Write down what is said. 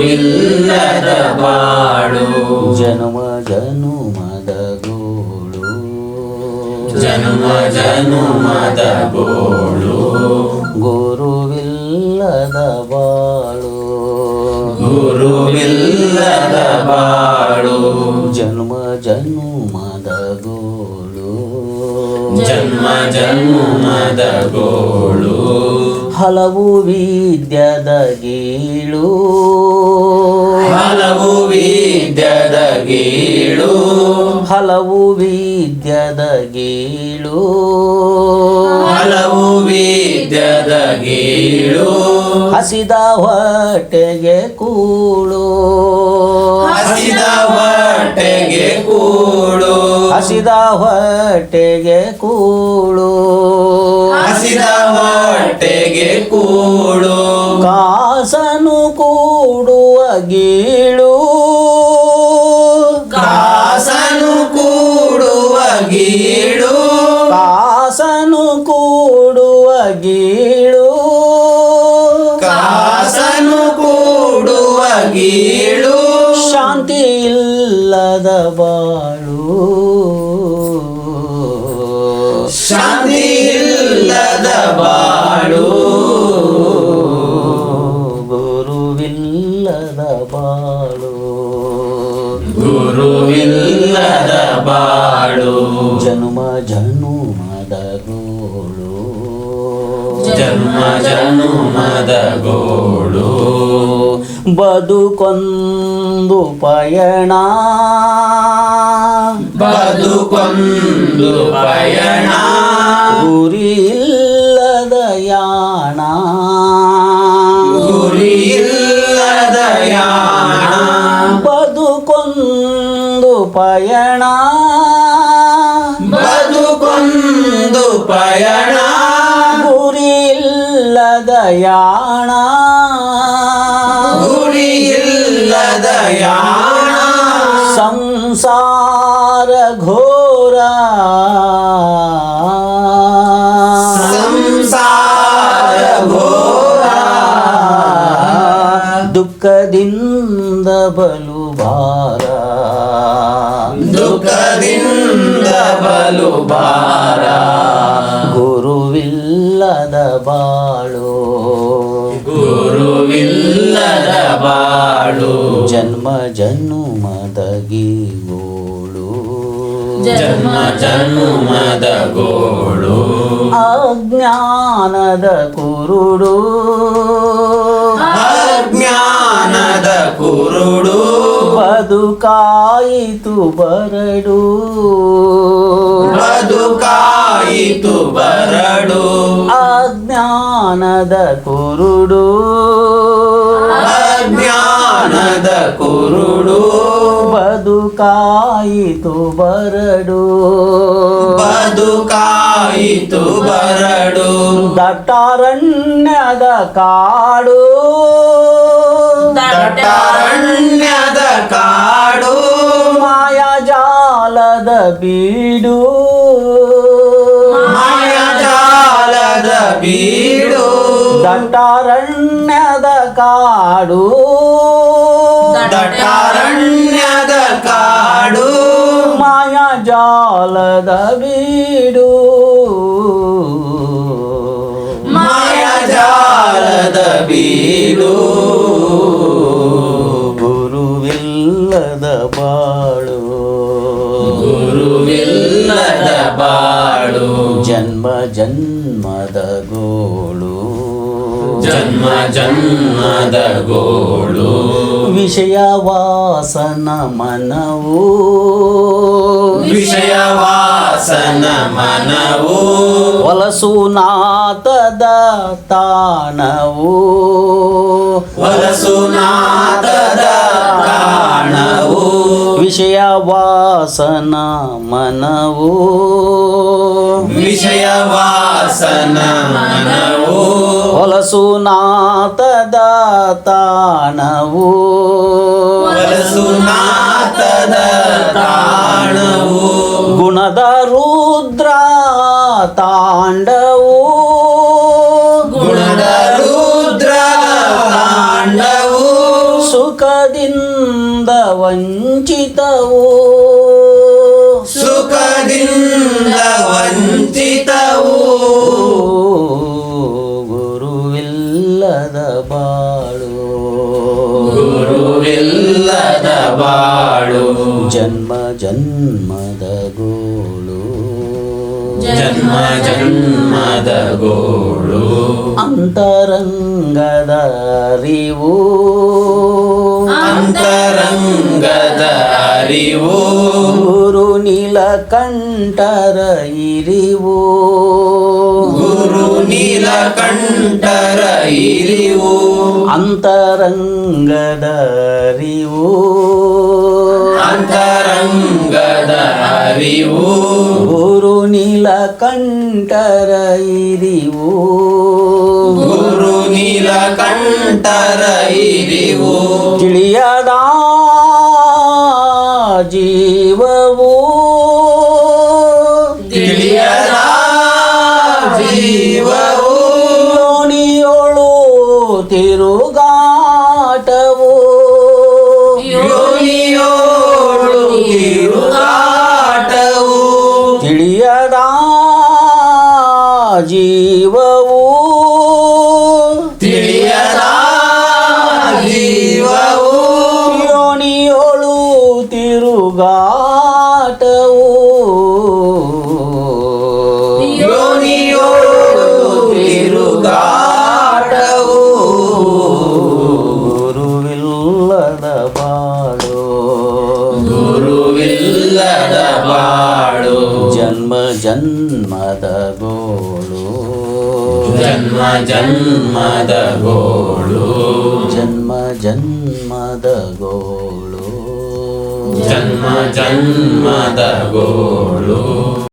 ಗುರುವಿಲ್ಲದ ಬಾಳು ಜನ್ಮ ಜನುಮದ ಗೋಳು ಜನ್ಮ ಜನುಮದ ಗೋಳು ಗುರುವಿಲ್ಲದ ಬಾಳು ಗುರುವಿಲ್ಲದ ಬಾಳು ಜನ್ಮ ಜನುಮದ ಗೋಳು ಜನ್ಮ ಜನ್ಮದ ಗೋಳು ಹಲವು ವಿದ್ಯದ ಗೀಳು ಹಲವು ವಿದ್ಯದ ಗೀಳು ಹಲವು ವಿದ್ಯದ ಗೀಳು ಹಲವು ವಿದ್ಯದ ಗೀಳು ಹಸಿದ ಹೊಟ್ಟೆಗೆ ಕೂಳು ಹಸಿದ ಹೊಟ್ಟೆಗೆ ಕೂಳು ಹಸಿದ ಹೊಟ್ಟೆಗೆ ಕೂಳು ಹಸಿದ ಹೊಟ್ಟೆಗೆ ಕೂಳು ಕಾಸನು ಕೂಡುವ ಗೀಳು ಕಾಸನು ಕೂಡುವ ಗೀಳು ಕಾಸನು ಕೂಡುವ ಗೀಳು ಕಾಸನು ಕೂಡುವ ಗೀಳು ಶಾಂತಿ ಇಲ್ಲದ ಬಾಳು ಶಾಂತಿ ಇಲ್ಲದ ಬಾಳು ಗುರುವಿಲ್ಲದ ಬಾಳು ಗುರುವಿಲ್ಲದ ಬಾಳು ಜನ್ಮ ಜನುಮದ ಗೋಳು ಜನ್ಮ ಜನುಮದ ಗೋಳು ಬದುಕೊಂದು ಪಯಣ ಬದುಕೊಂದು ಪಯಣ ಗುರಿಯಿಲ್ಲದ ಯಾಣ ಗುರಿಯಿಲ್ಲದ ಯಾಣ ಬದುಕೊಂದು ಪಯಣ ಬದುಕೊಂದು ಪಯಣ ಗುರಿಯಿಲ್ಲದ ಯಾಣ ಗುರಿಯಿಲ್ಲದ ಯಾಣ ಸಂಸಾರ ಘೋರ ಸಂಸಾರ ಘೋರ ದುಃಖದಿಂದ ಬಲು ಭಾರ ದುಃಖದಿಂದ ಬಲು ಭಾರ ಗುರುವಿಲ್ಲದ ಬಾಳು ಗುರುವಿಲ್ಲದ ಬಾಳು ಜನ್ಮ ಜನುಮದ ಗೀಗೋಳು ಜನ್ಮ ಜನ್ಮದ ಗೋಳು ಅಜ್ಞಾನದ ಕುರುಡು ಅಜ್ಞಾನದ ಕುರುಡು ಬದುಕಾಯಿತು ಬರಡು ಬದುಕಾಯಿತು ಬರಡು ಅಜ್ಞಾನದ ಕುರುಡು ಅಜ್ಞಾನದ ಕುರುಡು ಬದುಕಾಯಿತು ಬರಡು ಬದುಕಾಯಿತು ಬರಡು ದಟ್ಟಾರಣ್ಯದ ಕಾಡು ದಟ್ಟಾರಣ್ಯದ ಕಾಡು ಮಾಯಾಜಾಲದ ಬೀಡು ಮಾಯಾಜಾಲದ ಬೀಡು ದಟ್ಟಾರಣ್ಯದ ಕಾಡು ದಟ್ಟಾರಣ್ಯದ ಕಾಡು ಮಾಯಾಜಾಲದ ಬೀಡು ಮಾಯಾಜಾಲದ ಬೀಡು ಗುರುವಿಲ್ಲದ ಬಾಳು ಗುರುವಿಲ್ಲದ ಬಾಳು ಜನ್ಮ ಜನ್ಮದ ಗೋಳು ಜನ್ಮ ಜನ್ಮದ ಗೋಳು ವಿಷಯ ವಾಸನ ಮನವು ವಿಷಯ ವಾಸನ ಮನವು ಹೊಲಸು ನಾತದ ತಾಣವು ಹೊಲಸು ನಾದದ ಕಾಣವು ವಿಷಯ ವಾಸನ ಮನವು ವಿಷಯ ವಾಸನ ಮನವು ಹೊಲಸು ನಾತದ ತಾಣವು ಹೊಲಸು ನಾದದ ಕಾಣವು ಗುಣದ ರುದ್ರ ತಾಂಡವು ಗುಣದ ರುದ್ರ ತಾಂಡವು ಸುಖದಿಂದ ವಂಚಿತವು ಸುಖದಿಂದ ವಂಚಿತವು ಗುರುವಿಲ್ಲದ ಬಾಳು ಗುರುವಿಲ್ಲದ ಬಾಳು ಜನ್ಮ ಜನ್ಮದ ಗೋಳು ಜನ್ಮ ಜನ್ಮದ ಗೋಳು ಅಂತರಂಗದ ಅರಿವು ಅಂತರಂಗದ ಅರಿವು ಗುರು ನೀಲಕಂಠರ ಇರಿವು ಗುರು ನೀಲಕಂಠರ ಇರಿವು ಅಂತರಂಗದ ಅರಿವು ಅಂತರಂಗದ ಅರಿವು ಗುರು ನೀಲಕಂಠರ ಇರಿವು ಗುರು ನೀಲಕಂಠರ ಇರಿವು ತಿಳಿಯದ ಜೀವವು ತಿಳಿಯದ ಜೀವವು ಯೋನಿಯೋಳು ತಿರುಗಾಟವು ಯೋನಿಯೋಳು ತಿರುಗಾಟವು ತಿಳಿಯದ ಜೀವವು ತಿಳಿಯದ ಜೀವವು ಯೋನಿಯೋಳು ತಿರುಗಾಟವು ಯೋನಿಯೋಳು ತಿರುಗಾಟವು ಗುರುವಿಲ್ಲದ ಬಾಳು ಗುರುವಿಲ್ಲದ ಬಾಳು ಜನ್ಮ ಜನ್ಮದ ಗೋಳು ಜನ್ಮ ಜನ್ಮದ ಗೋಳು ಜನ್ಮ ಜನ್ಮದ ಗೋಳು ಜನ್ಮ ಜನ್ಮದ ಗೋಳು